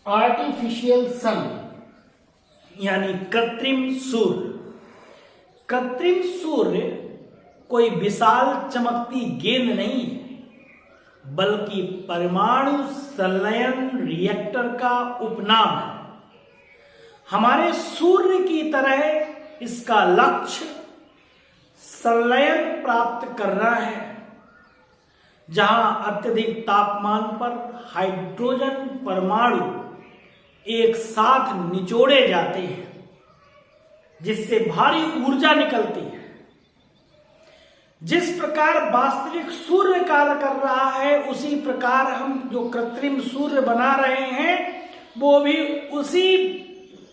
Artificial sun यानी कृत्रिम सूर्य। कृत्रिम सूर्य कोई विशाल चमकती गेंद नहीं है, बल्कि परमाणु संलयन रिएक्टर का उपनाम है। हमारे सूर्य की तरह इसका लक्ष्य संलयन प्राप्त करना है, जहां अत्यधिक तापमान पर हाइड्रोजन परमाणु एक साथ निचोड़े जाते हैं, जिससे भारी ऊर्जा निकलती है। जिस प्रकार वास्तविक सूर्य कार्य कर रहा है, उसी प्रकार हम जो कृत्रिम सूर्य बना रहे हैं वो भी उसी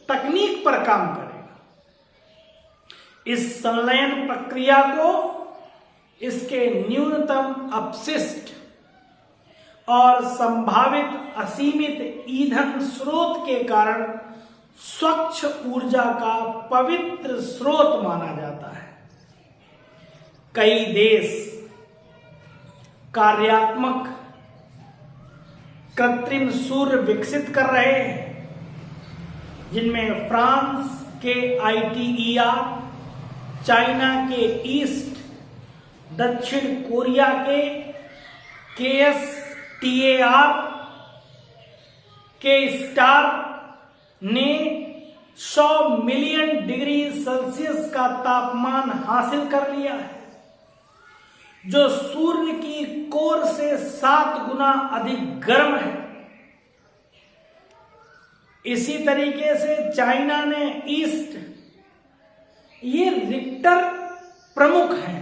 तकनीक पर काम करेगा। इस संलयन प्रक्रिया को इसके न्यूनतम अपशिष्ट और संभावित असीमित ईंधन स्रोत के कारण स्वच्छ ऊर्जा का पवित्र स्रोत माना जाता है। कई देश कार्यात्मक कृत्रिम सूर्य विकसित कर रहे हैं, जिनमें फ्रांस के ITER, चाइना के ईस्ट, दक्षिण कोरिया के KSTAR के स्टार ने 100 मिलियन डिग्री सेल्सियस का तापमान हासिल कर लिया है, जो सूर्य की कोर से 7 गुना अधिक गर्म है। इसी तरीके से चाइना ने ईस्ट, ये रिएक्टर प्रमुख हैं।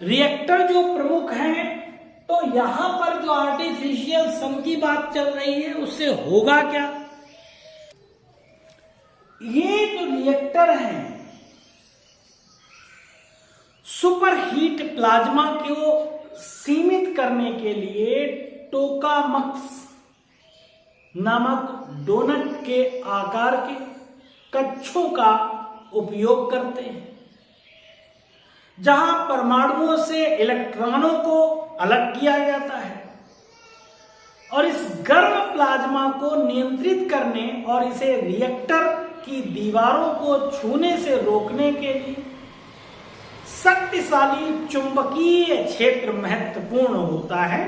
रिएक्टर जो प्रमुख हैं, तो यहां पर जो आर्टिफिशियल सन की बात चल रही है उससे होगा क्या? ये जो रिएक्टर हैं, सुपर हीट प्लाज्मा को सीमित करने के लिए टोकामक्स नामक डोनट के आकार के कक्षों का उपयोग करते हैं, जहां परमाणुओं से इलेक्ट्रॉनों को अलग किया जाता है और इस गर्म प्लाज्मा को नियंत्रित करने और इसे रिएक्टर की दीवारों को छूने से रोकने के लिए शक्तिशाली चुंबकीय क्षेत्र महत्वपूर्ण होता है।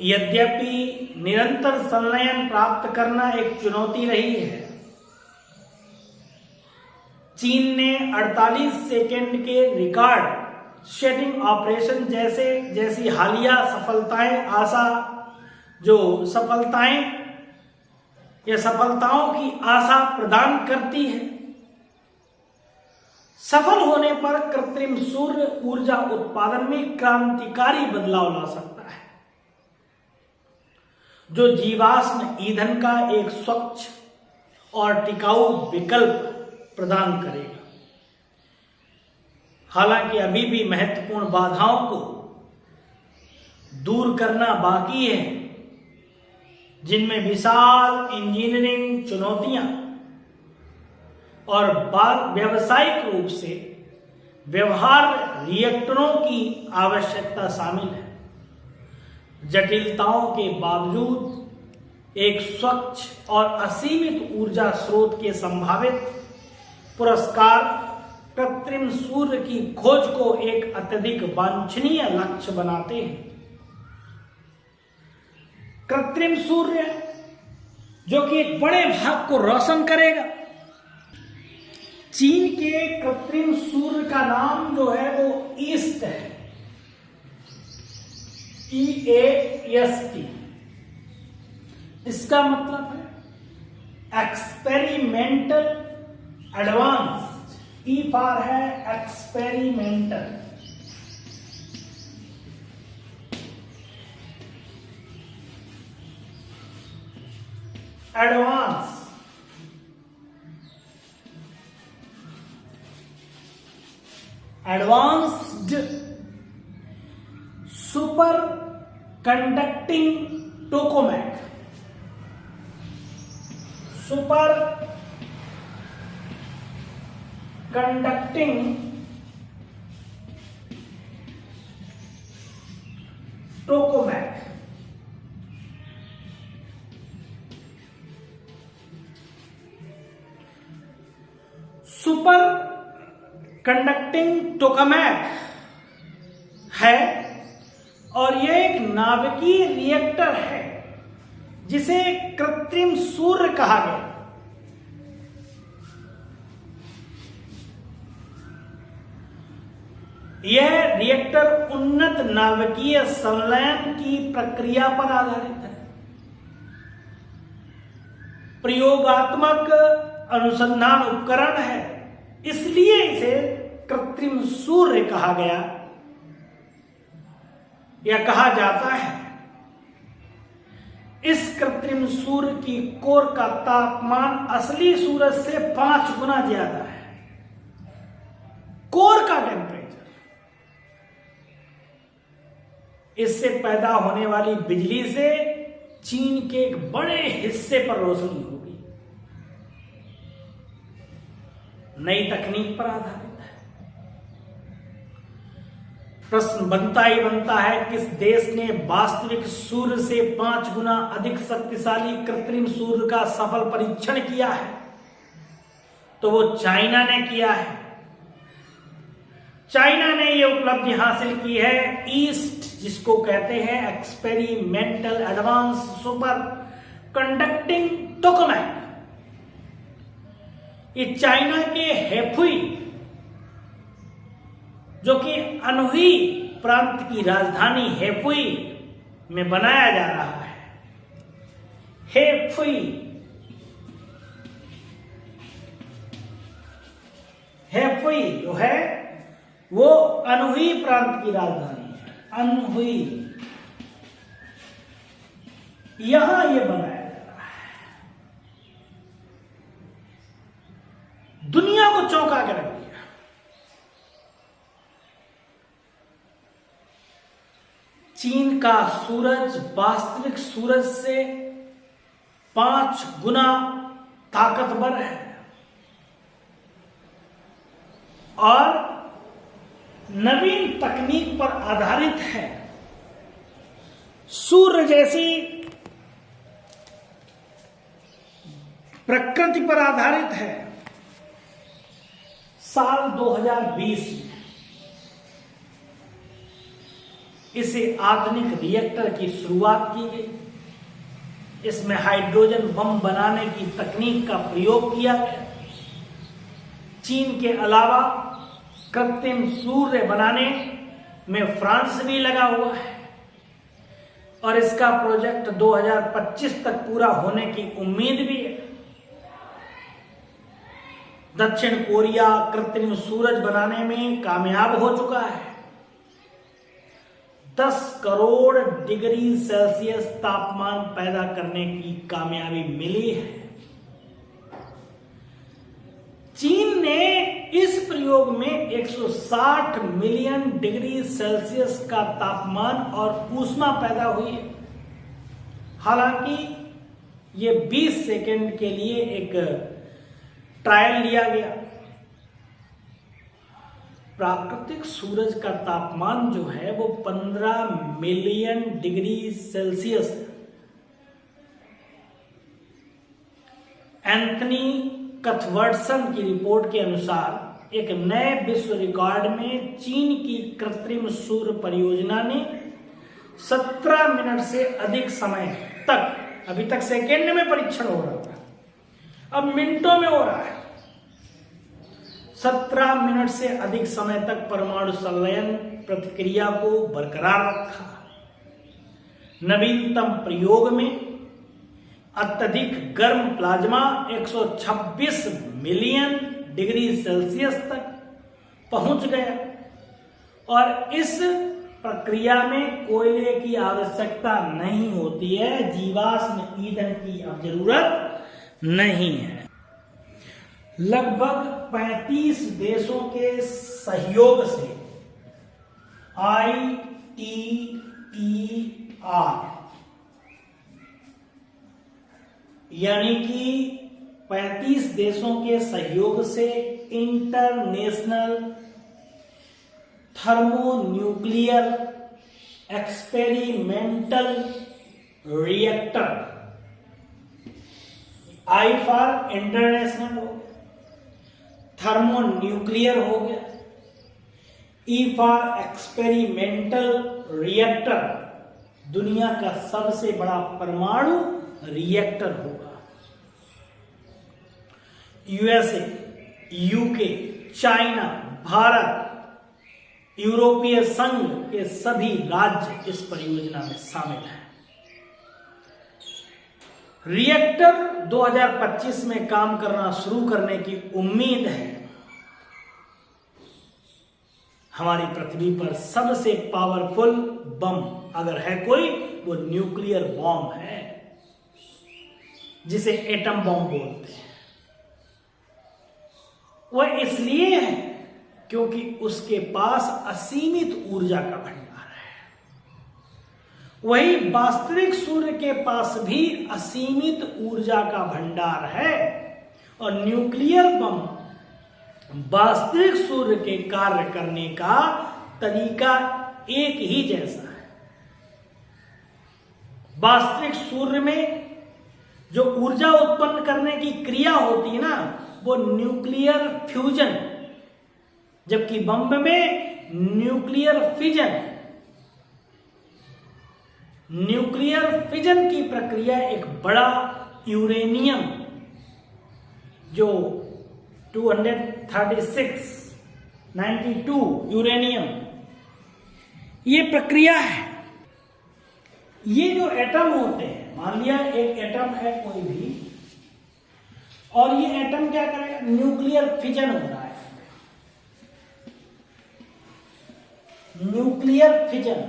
यद्यपि निरंतर संलयन प्राप्त करना एक चुनौती रही है, चीन ने 48 सेकेंड के रिकॉर्ड सेटिंग ऑपरेशन जैसी हालिया सफलताओं की आशा प्रदान करती है। सफल होने पर कृत्रिम सूर्य ऊर्जा उत्पादन में क्रांतिकारी बदलाव ला सकता है, जो जीवाश्म ईंधन का एक स्वच्छ और टिकाऊ विकल्प प्रदान करेगा। हालांकि अभी भी महत्वपूर्ण बाधाओं को दूर करना बाकी है, जिनमें विशाल इंजीनियरिंग चुनौतियां और व्यावसायिक रूप से व्यवहार रिएक्टरों की आवश्यकता शामिल है। जटिलताओं के बावजूद एक स्वच्छ और असीमित ऊर्जा स्रोत के संभावित पुरस्कार कृत्रिम सूर्य की खोज को एक अत्यधिक वांछनीय लक्ष्य बनाते हैं। कृत्रिम सूर्य जो कि एक बड़े भाग को रोशन करेगा। चीन के कृत्रिम सूर्य का नाम जो है वो ईस्ट है, EAST। इसका मतलब है एक्सपेरिमेंटल एडवांस्ड। E फॉर है experimental. Advance advanced super conducting tokamak. Super conducting tokamak super conducting tokamak है और यह एक नाभिकीय रिएक्टर है जिसे कृत्रिम सूर्य कहा गया। यह रिएक्टर उन्नत नाभिकीय संलयन की प्रक्रिया पर आधारित है। प्रयोगात्मक अनुसंधान उपकरण है, इसलिए इसे कृत्रिम सूर्य कहा गया या कहा जाता है। इस कृत्रिम सूर्य की कोर का तापमान असली सूरज से 5 गुना ज्यादा है। कोर का टेम्परेचर, इससे पैदा होने वाली बिजली से चीन के एक बड़े हिस्से पर रोशनी होगी। नई तकनीक पर आधारित है। प्रश्न बनता ही बनता है, किस देश ने वास्तविक सूर्य से 5 गुना अधिक शक्तिशाली कृत्रिम सूर्य का सफल परीक्षण किया है? तो वो चाइना ने किया है। चाइना ने यह उपलब्धि हासिल की है ईस्ट, जिसको कहते हैं experimental advance super conducting tokamak. ये चाइना के हेफुई, जो कि अनहुई प्रांत की राजधानी हेफुई में बनाया जा रहा है। हेफुई जो है वो अनहुई प्रांत की राजधानी है। अनहुई, यहां ये बनाया जा रहा है। दुनिया को चौंका के रख दिया। चीन का सूरज वास्तविक सूरज से 5 गुना ताकतवर है और नवीन तकनीक पर आधारित है। सूर्य जैसी प्रकृति पर आधारित है। साल 2020 में इसे आधुनिक रिएक्टर की शुरुआत की गई। इसमें हाइड्रोजन बम बनाने की तकनीक का प्रयोग किया गया। चीन के अलावा कृत्रिम सूर्य बनाने में फ्रांस भी लगा हुआ है और इसका प्रोजेक्ट 2025 तक पूरा होने की उम्मीद भी है। दक्षिण कोरिया कृत्रिम सूरज बनाने में कामयाब हो चुका है। 10 करोड़ डिग्री सेल्सियस तापमान पैदा करने की कामयाबी मिली है। चीन ने इस प्रयोग में 160 मिलियन डिग्री सेल्सियस का तापमान और ऊष्मा पैदा हुई है। हालांकि ये 20 सेकंड के लिए एक ट्रायल लिया गया। प्राकृतिक सूरज का तापमान जो है वो 15 मिलियन डिग्री सेल्सियस है। एंथनी कथवर्डसन की रिपोर्ट के अनुसार एक नए विश्व रिकॉर्ड में चीन की कृत्रिम सूर्य परियोजना ने 17 मिनट से अधिक समय तक, अभी तक सेकेंड में परीक्षण हो रहा था, अब मिनटों में हो रहा है, 17 मिनट से अधिक समय तक परमाणु संलयन प्रतिक्रिया को बरकरार रखा। नवीनतम प्रयोग में अत्यधिक गर्म प्लाज्मा 126 मिलियन डिग्री सेल्सियस तक पहुंच गया और इस प्रक्रिया में कोयले की आवश्यकता नहीं होती है। जीवाश्म ईंधन की अब जरूरत नहीं है। लगभग 35 देशों के सहयोग से ITER यानी कि 35 देशों के सहयोग से international thermonuclear experimental reactor, I for international, thermonuclear हो गया। ई फॉर एक्सपेरिमेंटल रिएक्टर, दुनिया का सबसे बड़ा परमाणु रिएक्टर होगा। यूएसए, यूके, चाइना, भारत, यूरोपीय संघ के सभी राज्य इस परियोजना में शामिल हैं। रिएक्टर 2025 में काम करना शुरू करने की उम्मीद है। हमारी पृथ्वी पर सबसे पावरफुल बम अगर है कोई, वो न्यूक्लियर बॉम्ब है, जिसे एटम बॉम्ब बोलते हैं। वह इसलिए है क्योंकि उसके पास असीमित ऊर्जा का भंडार है। वही वास्तविक सूर्य के पास भी असीमित ऊर्जा का भंडार है, और न्यूक्लियर बम वास्तविक सूर्य के कार्य करने का तरीका एक ही जैसा है। वास्तविक सूर्य में जो ऊर्जा उत्पन्न करने की क्रिया होती है ना, वो न्यूक्लियर फ्यूजन, जबकि बम में न्यूक्लियर फिजन। न्यूक्लियर फिजन की प्रक्रिया एक बड़ा यूरेनियम, जो 236-92 यूरेनियम, ये प्रक्रिया है। ये जो एटम होते हैं, मान लिया एक एटम है कोई भी, और ये एटम क्या करेगा, न्यूक्लियर फिजन हो रहा है। Nuclear fission,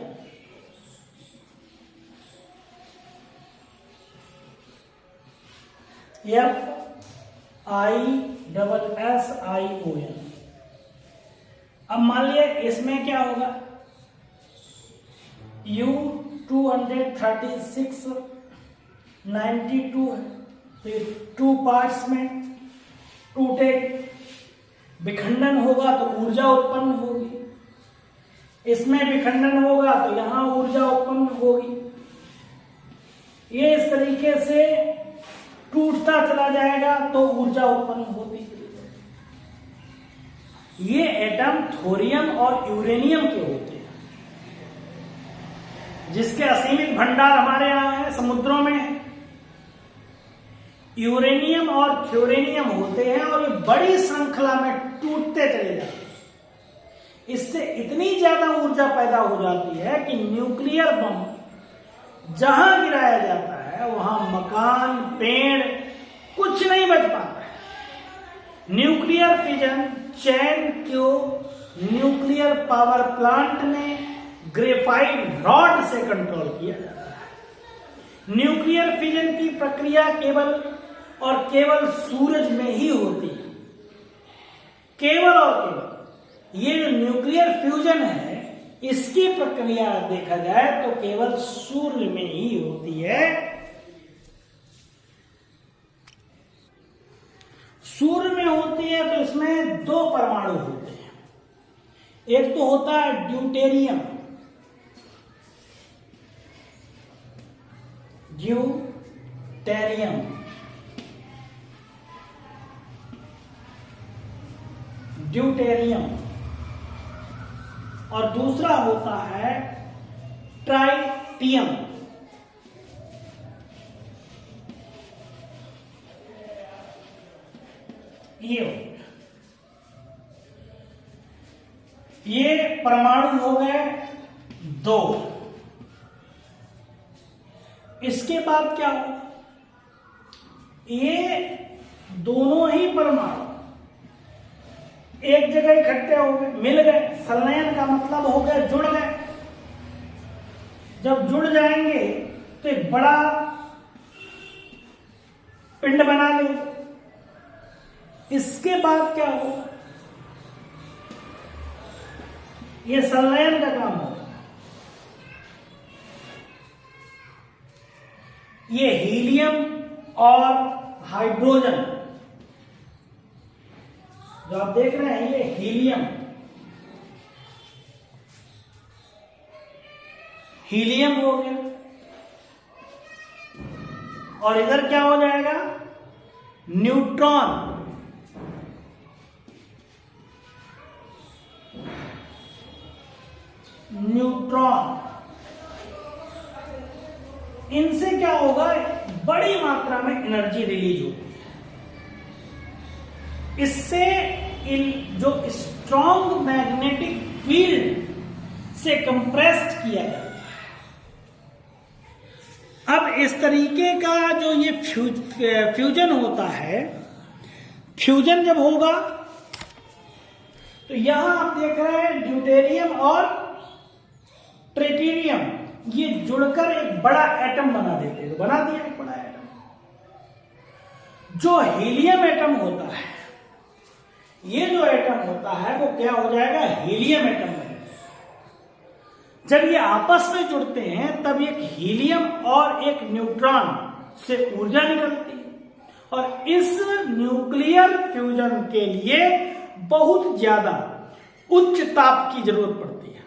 FISSION। अब मान लिया इसमें क्या होगा, U-236-92 है, तो ये 2 पार्ट्स में टूटे, विखंडन होगा तो ऊर्जा उत्पन्न होगी। इसमें विखंडन होगा तो यहां ऊर्जा उत्पन्न होगी। ये इस तरीके से टूटता चला जाएगा तो ऊर्जा उत्पन्न होती चली जाएगी। ये एटम थोरियम और यूरेनियम के होते हैं, जिसके असीमित भंडार हमारे यहां है, समुद्रों में है। यूरेनियम और थ्योरेनियम होते हैं, और ये बड़ी श्रृंखला में टूटते चले जाते हैं। इससे इतनी ज्यादा ऊर्जा पैदा हो जाती है कि न्यूक्लियर बम जहां गिराया जाता है, वहां मकान, पेड़, कुछ नहीं बच पाता है। न्यूक्लियर फिजन चैन को न्यूक्लियर पावर प्लांट में ग्रेफाइट रॉड से कंट्रोल किया जाता है। न्यूक्लियर फिजन की प्रक्रिया केवल और केवल सूरज में ही होती है। केवल और केवल ये जो न्यूक्लियर फ्यूजन है, इसकी प्रक्रिया देखा जाए तो केवल सूर्य में ही होती है। सूर्य में होती है तो इसमें 2 परमाणु होते हैं। एक तो होता है ड्यूटेरियम, ड्यूटेरियम, और दूसरा होता है ट्राइटियम। ये परमाणु हो गए 2। इसके बाद क्या होगा, ये दोनों ही परमाणु एक जगह इकट्ठे हो गए, मिल गए। संलयन का मतलब हो गया जुड़ गए। जब जुड़ जाएंगे तो एक बड़ा पिंड बना लेंगे। इसके बाद क्या होगा, ये संलयन का काम होगा। ये हीलियम और हाइड्रोजन जो आप देख रहे हैं, ये हीलियम हो गया। और इधर क्या हो जाएगा, न्यूट्रॉन। न्यूट्रॉन, इनसे क्या होगा, बड़ी मात्रा में एनर्जी रिलीज होती है। इससे जो स्ट्रॉन्ग मैग्नेटिक फील्ड से कंप्रेस्ड किया जाता है। अब इस तरीके का जो ये फ्यूजन होता है, फ्यूजन जब होगा तो यहां आप देख रहे हैं ड्यूटेरियम और ट्रिटियम ये जुड़कर एक बड़ा एटम बना देते हैं। तो बना दिया एक बड़ा एटम। जो हीलियम एटम होता है, ये जो एटम होता है वो क्या हो जाएगा, हीलियम एटम बन जाएगा। जब ये आपस में जुड़ते हैं तब एक हीलियम और एक न्यूट्रॉन से ऊर्जा निकलती है, और इस न्यूक्लियर फ्यूजन के लिए बहुत ज्यादा उच्च ताप की जरूरत पड़ती है,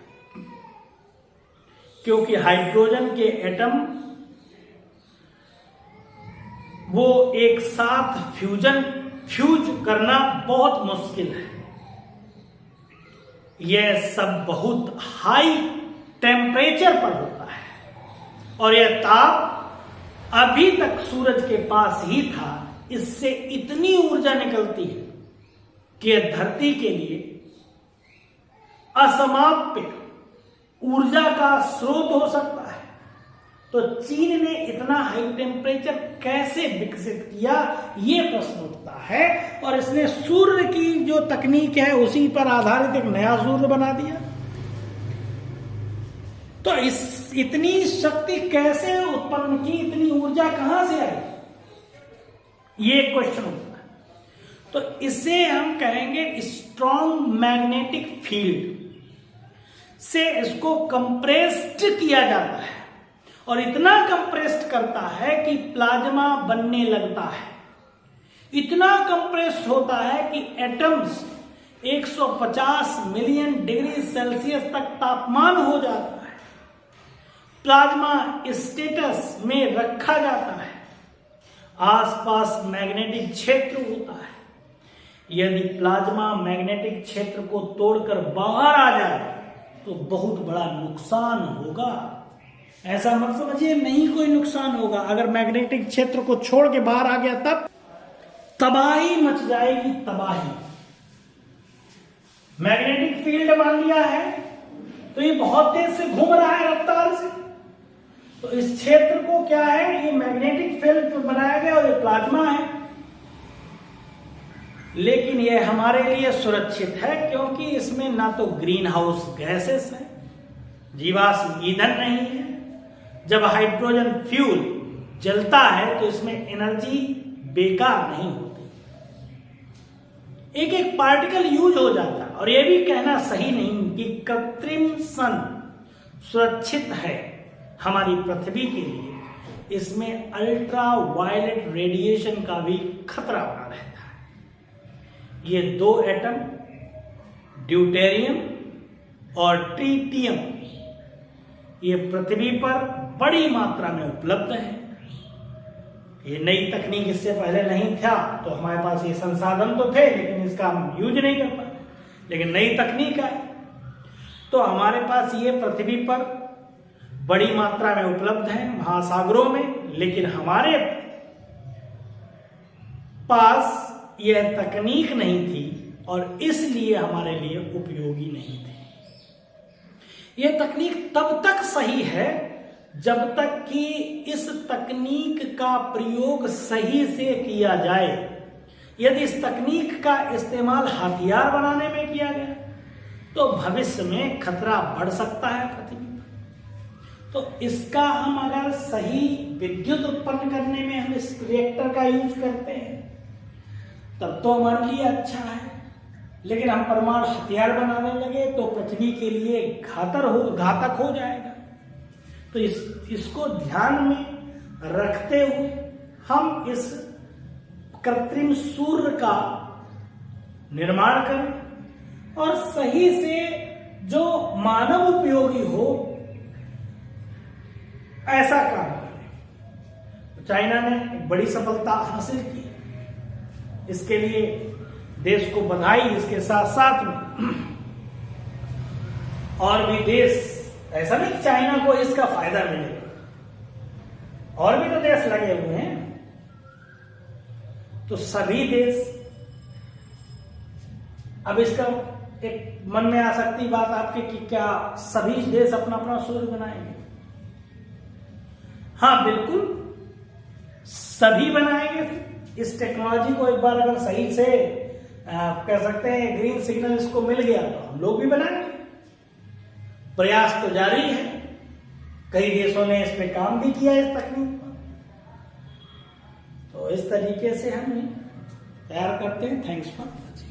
क्योंकि हाइड्रोजन के एटम वो एक साथ फ्यूज करना बहुत मुश्किल है। यह सब बहुत हाई टेम्परेचर पर होता है, और यह ताप अभी तक सूरज के पास ही था। इससे इतनी ऊर्जा निकलती है कि यह धरती के लिए असमाप्य ऊर्जा का स्रोत हो सकता है। तो चीन ने इतना हाई टेम्परेचर कैसे विकसित किया, यह प्रश्न उठता है, और इसने सूर्य की जो तकनीक है उसी पर आधारित एक नया सूर्य बना दिया। तो इतनी शक्ति कैसे उत्पन्न की, इतनी ऊर्जा कहां से आई, ये क्वेश्चन उठता है। तो इसे हम कहेंगे स्ट्रॉन्ग मैग्नेटिक फील्ड से इसको कंप्रेस्ड किया जाता है, और इतना कंप्रेस्ड करता है कि प्लाज्मा बनने लगता है। इतना कंप्रेस्ड होता है कि एटम्स 150 मिलियन डिग्री सेल्सियस तक तापमान हो जाता है। प्लाज्मा स्टेटस में रखा जाता है। आसपास मैग्नेटिक क्षेत्र होता है। यदि प्लाज्मा मैग्नेटिक क्षेत्र को तोड़कर बाहर आ जाए तो बहुत बड़ा नुकसान होगा। ऐसा मत समझिए नहीं कोई नुकसान होगा। अगर मैग्नेटिक क्षेत्र को छोड़ के बाहर आ गया तब तबाही मच जाएगी, तबाही। मैग्नेटिक फील्ड मान लिया है तो ये बहुत तेज से घूम रहा है रफ्तार से, तो इस क्षेत्र को क्या है, ये मैग्नेटिक फील्ड बनाया गया और ये प्लाज्मा है। लेकिन ये हमारे लिए सुरक्षित है क्योंकि इसमें ना तो ग्रीन हाउस गैसेस है, जीवाश्म ईंधन नहीं है। जब हाइड्रोजन फ्यूल जलता है तो इसमें एनर्जी बेकार नहीं होती, एक एक पार्टिकल यूज हो जाता है। और यह भी कहना सही नहीं कि कृत्रिम सन सुरक्षित है हमारी पृथ्वी के लिए। इसमें अल्ट्रा वायलेट रेडिएशन का भी खतरा बना रहता है। ये दो एटम ड्यूटेरियम और ट्रिटियम ये पृथ्वी पर बड़ी मात्रा में उपलब्ध है। ये नई तकनीक इससे पहले नहीं था, तो हमारे पास ये संसाधन तो थे लेकिन इसका हम यूज नहीं कर पाते। लेकिन नई तकनीक आई तो हमारे पास ये पृथ्वी पर बड़ी मात्रा में उपलब्ध है महासागरों में। लेकिन हमारे पास यह तकनीक नहीं थी और इसलिए हमारे लिए उपयोगी नहीं थी। यह तकनीक तब तक सही है जब तक कि इस तकनीक का प्रयोग सही से किया जाए। यदि इस तकनीक का इस्तेमाल हथियार बनाने में किया गया तो भविष्य में खतरा बढ़ सकता है पृथ्वी पर। तो इसका हम अगर सही विद्युत उत्पन्न करने में हम इस रिएक्टर का यूज करते हैं तब तो हमारे लिए अच्छा है। लेकिन हम परमाणु हथियार बनाने लगे तो पृथ्वी के लिए घातक हो जाएगा। तो इसको ध्यान में रखते हुए हम इस कृत्रिम सूर्य का निर्माण करें और सही से जो मानव उपयोगी हो ऐसा काम करें। तो चाइना ने एक बड़ी सफलता हासिल की, इसके लिए देश को बधाई। इसके साथ साथ में और भी देश ऐसा नहीं कि चाइना को इसका फायदा मिलेगा, और भी तो देश लगे हुए हैं। तो सभी देश, अब इसका एक मन में आ सकती बात आपके कि क्या सभी देश अपना अपना सूर्य बनाएंगे? हाँ बिल्कुल, सभी बनाएंगे। इस टेक्नोलॉजी को एक बार अगर सही से कह सकते हैं ग्रीन सिग्नल इसको मिल गया तो हम लोग भी बनाएंगे। प्रयास तो जारी है, कई देशों ने इस पे काम भी किया है, इस तकनीक पर। तो इस तरीके से हम तैयार करते हैं। Thanks for watching.